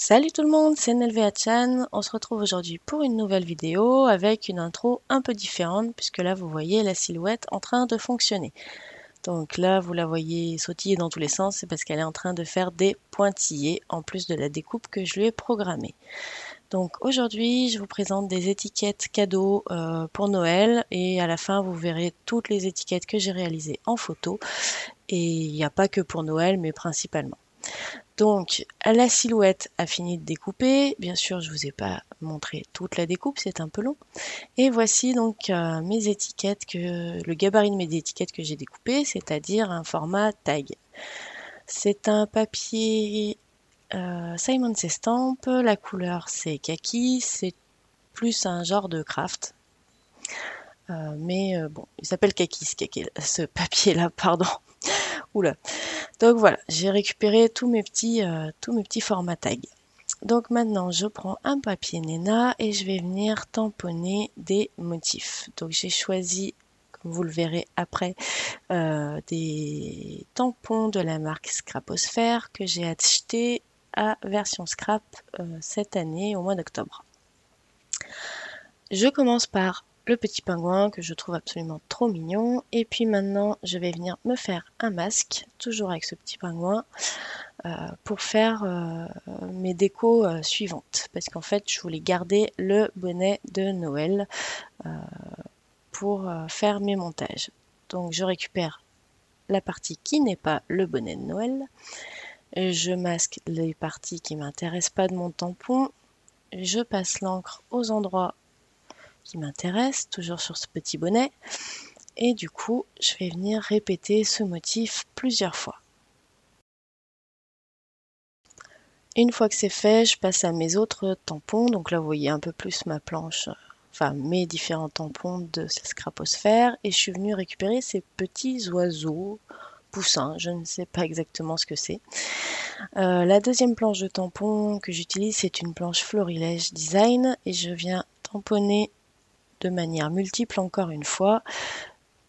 Salut tout le monde, c'est Nelvea-chan. On se retrouve aujourd'hui pour une nouvelle vidéo avec une intro un peu différente puisque là vous voyez la silhouette en train de fonctionner. Donc là vous la voyez sautiller dans tous les sens, c'est parce qu'elle est en train de faire des pointillés en plus de la découpe que je lui ai programmée. Donc aujourd'hui je vous présente des étiquettes cadeaux pour Noël et à la fin vous verrez toutes les étiquettes que j'ai réalisées en photo et il n'y a pas que pour Noël mais principalement. Donc, la silhouette a fini de découper. Bien sûr, je vous ai pas montré toute la découpe, c'est un peu long. Et voici donc mes étiquettes, le gabarit de mes étiquettes que j'ai découpées, c'est-à-dire un format tag. C'est un papier Simon Says Stamp, la couleur c'est kaki, c'est plus un genre de craft. Bon, il s'appelle kaki ce papier-là, pardon. Oula. Donc voilà, j'ai récupéré tous mes petits formats tags. Donc maintenant, je prends un papier Nena et je vais venir tamponner des motifs. Donc j'ai choisi, comme vous le verrez après, des tampons de la marque Scraposphère que j'ai acheté à version scrap cette année au mois d'octobre. Je commence par le petit pingouin que je trouve absolument trop mignon. Et puis maintenant, je vais venir me faire un masque, toujours avec ce petit pingouin, pour faire mes décos suivantes. Parce qu'en fait, je voulais garder le bonnet de Noël pour faire mes montages. Donc je récupère la partie qui n'est pas le bonnet de Noël. Je masque les parties qui ne m'intéressent pas de mon tampon. Je passe l'encre aux endroits qui m'intéresse, toujours sur ce petit bonnet. Et du coup, je vais venir répéter ce motif plusieurs fois. Une fois que c'est fait, je passe à mes autres tampons. Donc là, vous voyez un peu plus ma planche, enfin mes différents tampons de Scraposphère. Et je suis venue récupérer ces petits oiseaux, poussins, je ne sais pas exactement ce que c'est. La deuxième planche de tampons que j'utilise, c'est une planche Florilège Design. Et je viens tamponner de manière multiple encore une fois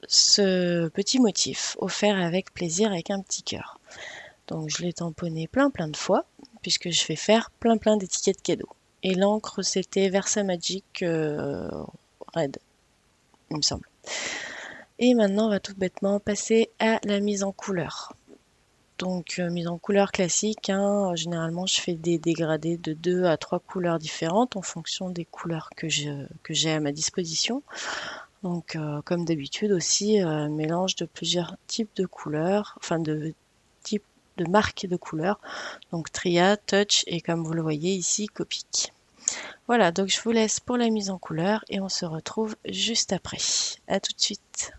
ce petit motif offert avec plaisir avec un petit cœur. Donc je l'ai tamponné plein de fois puisque je vais faire plein d'étiquettes cadeaux. Et l'encre c'était Versamagic Red, il me semble. Et maintenant on va tout bêtement passer à la mise en couleur. Donc mise en couleur classique, hein. Généralement je fais des dégradés de 2 à 3 couleurs différentes en fonction des couleurs que j'ai à ma disposition. Donc comme d'habitude aussi, mélange de plusieurs types de couleurs, enfin de types de marques de couleurs. Donc Tria, Touch et comme vous le voyez ici, Copic. Voilà, donc je vous laisse pour la mise en couleur et on se retrouve juste après. À tout de suite.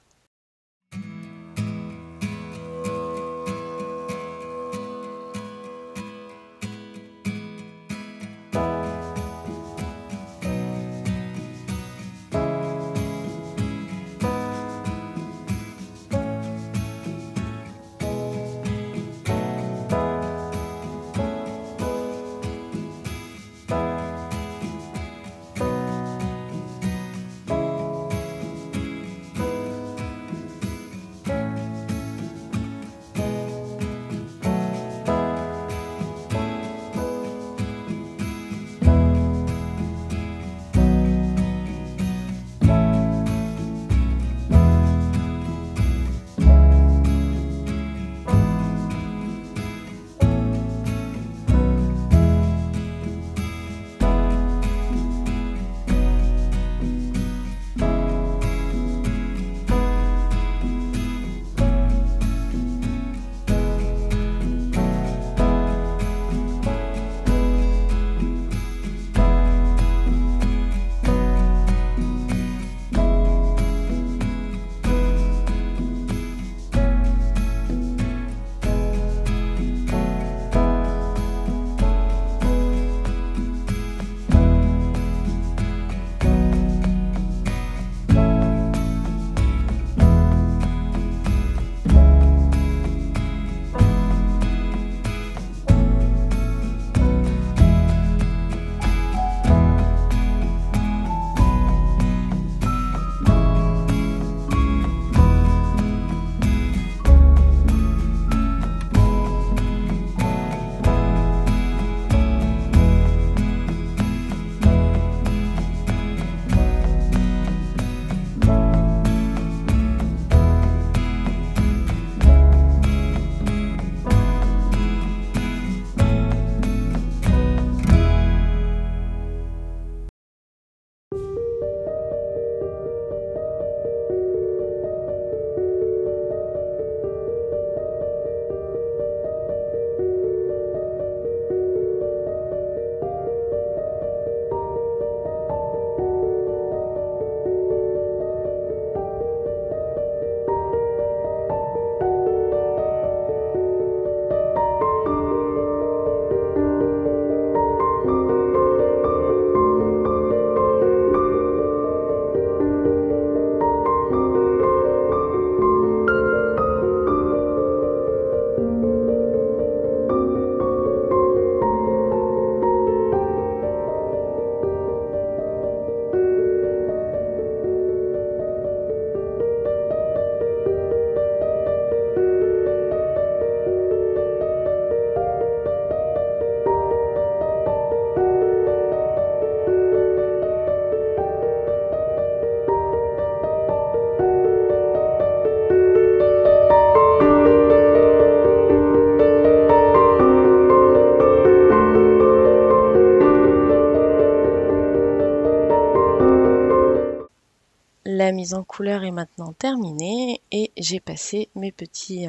mise en couleur est maintenant terminée et j'ai passé mes petits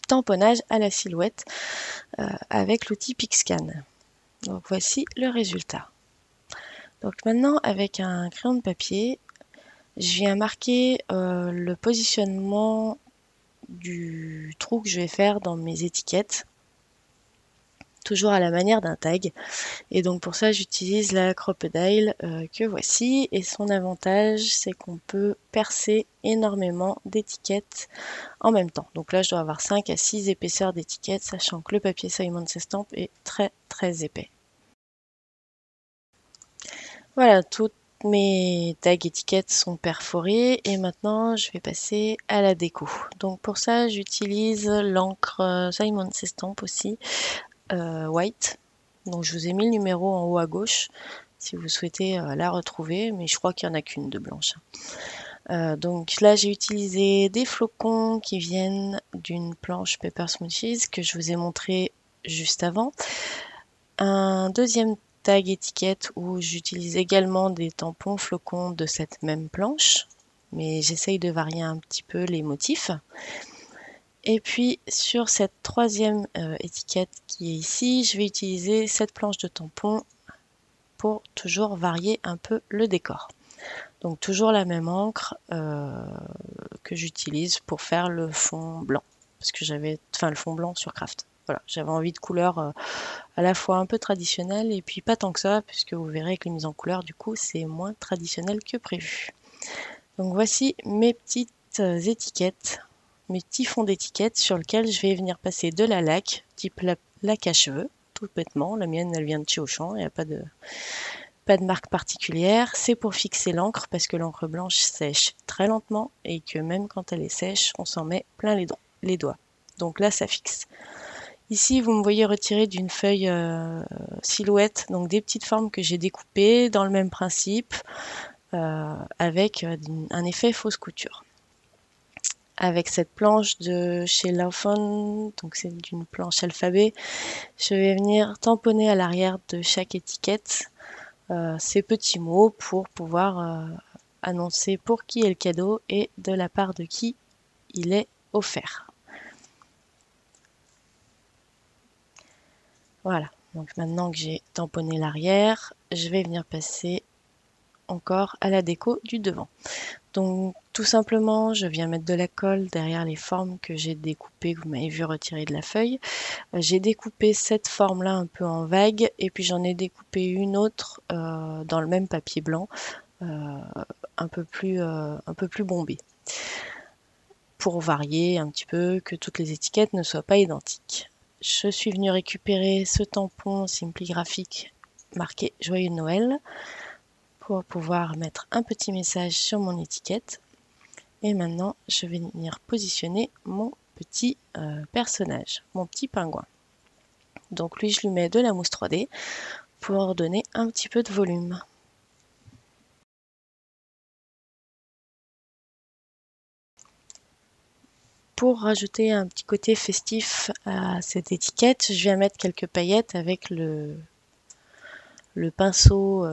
tamponnages à la silhouette avec l'outil Pixscan. Donc voici le résultat. Donc maintenant avec un crayon de papier, je viens marquer le positionnement du trou que je vais faire dans mes étiquettes, toujours à la manière d'un tag. Et donc pour ça j'utilise la Crop-A-Dile que voici, et son avantage c'est qu'on peut percer énormément d'étiquettes en même temps. Donc là je dois avoir 5 à 6 épaisseurs d'étiquettes, sachant que le papier Simon Says Stamp est très épais. Voilà, toutes mes tags étiquettes sont perforées et maintenant je vais passer à la déco. Donc pour ça j'utilise l'encre Simon Says Stamp aussi, white. Donc je vous ai mis le numéro en haut à gauche si vous souhaitez la retrouver, mais je crois qu'il n'y en a qu'une de blanche. Donc là j'ai utilisé des flocons qui viennent d'une planche Paper Smoothies que je vous ai montré juste avant. Un deuxième tag étiquette où j'utilise également des tampons flocons de cette même planche, mais j'essaye de varier un petit peu les motifs. Et puis sur cette troisième étiquette qui est ici, je vais utiliser cette planche de tampon pour toujours varier un peu le décor. Donc toujours la même encre que j'utilise pour faire le fond blanc, parce que le fond blanc sur Craft. Voilà, j'avais envie de couleurs à la fois un peu traditionnelles et puis pas tant que ça, puisque vous verrez que les mises en couleur du coup c'est moins traditionnel que prévu. Donc voici mes petites étiquettes, mes petits fonds d'étiquettes sur lesquels je vais venir passer de la laque, type laque à cheveux, tout bêtement. La mienne elle vient de chez Auchan, il n'y a pas de marque particulière. C'est pour fixer l'encre parce que l'encre blanche sèche très lentement et que même quand elle est sèche, on s'en met plein les doigts. Donc là, ça fixe. Ici, vous me voyez retirer d'une feuille silhouette, donc des petites formes que j'ai découpées dans le même principe, avec un effet fausse couture. Avec cette planche de chez Laufon, donc c'est d'une planche alphabet, je vais venir tamponner à l'arrière de chaque étiquette ces petits mots pour pouvoir annoncer pour qui est le cadeau et de la part de qui il est offert. Voilà, donc maintenant que j'ai tamponné l'arrière, je vais venir passer encore à la déco du devant. Donc tout simplement, je viens mettre de la colle derrière les formes que j'ai découpées, que vous m'avez vu retirer de la feuille. J'ai découpé cette forme-là un peu en vague, et puis j'en ai découpé une autre dans le même papier blanc, un peu plus bombé, pour varier un petit peu, que toutes les étiquettes ne soient pas identiques. Je suis venue récupérer ce tampon Simply Graphic marqué Joyeux Noël pour pouvoir mettre un petit message sur mon étiquette. Et maintenant, je vais venir positionner mon petit personnage, mon petit pingouin. Donc lui, je lui mets de la mousse 3D pour donner un petit peu de volume. Pour rajouter un petit côté festif à cette étiquette, je viens mettre quelques paillettes avec le pinceau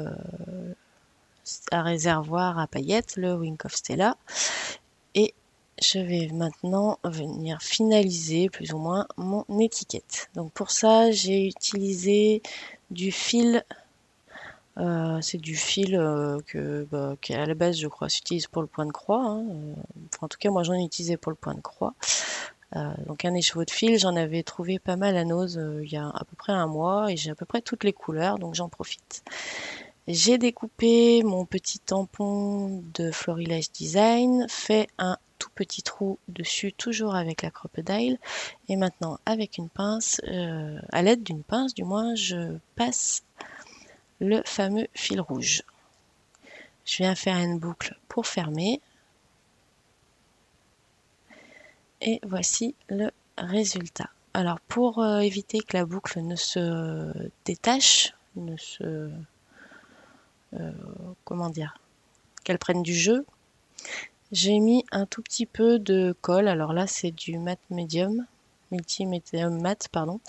à réservoir à paillettes, le Wink of Stella. Et je vais maintenant venir finaliser plus ou moins mon étiquette. Donc pour ça, j'ai utilisé du fil. C'est du fil qui à la base, je crois, s'utilise pour le point de croix. Hein. En tout cas, moi, j'en ai utilisé pour le point de croix. Donc un écheveau de fil, j'en avais trouvé pas mal à Nose il y a à peu près un mois et j'ai à peu près toutes les couleurs, donc j'en profite. J'ai découpé mon petit tampon de Florilège Design, fait un tout petit trou dessus, toujours avec la Crop-A-Dile, et maintenant avec une pince, à l'aide d'une pince du moins, je passe le fameux fil rouge. Je viens faire une boucle pour fermer. Et voici le résultat. Alors pour éviter que la boucle ne se détache, qu'elle prenne du jeu, j'ai mis un tout petit peu de colle. Alors là c'est du mat médium, multi-médium mat, pardon.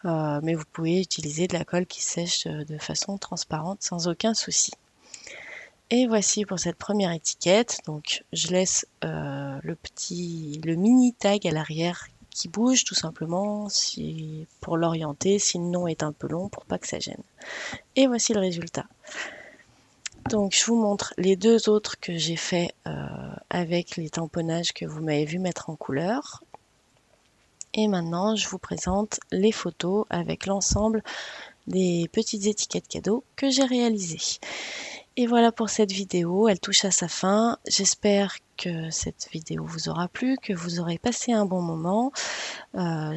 Mais vous pouvez utiliser de la colle qui sèche de façon transparente sans aucun souci. Et voici pour cette première étiquette. Donc je laisse le mini tag à l'arrière qui bouge tout simplement pour l'orienter si le nom est un peu long pour pas que ça gêne. Et voici le résultat. Donc je vous montre les deux autres que j'ai fait avec les tamponnages que vous m'avez vu mettre en couleur. Et maintenant je vous présente les photos avec l'ensemble des petites étiquettes cadeaux que j'ai réalisées. Et voilà pour cette vidéo, elle touche à sa fin. J'espère que cette vidéo vous aura plu, que vous aurez passé un bon moment.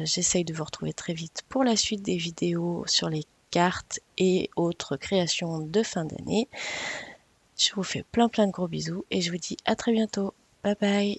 J'essaye de vous retrouver très vite pour la suite des vidéos sur les cartes et autres créations de fin d'année. Je vous fais plein de gros bisous et je vous dis à très bientôt. Bye bye.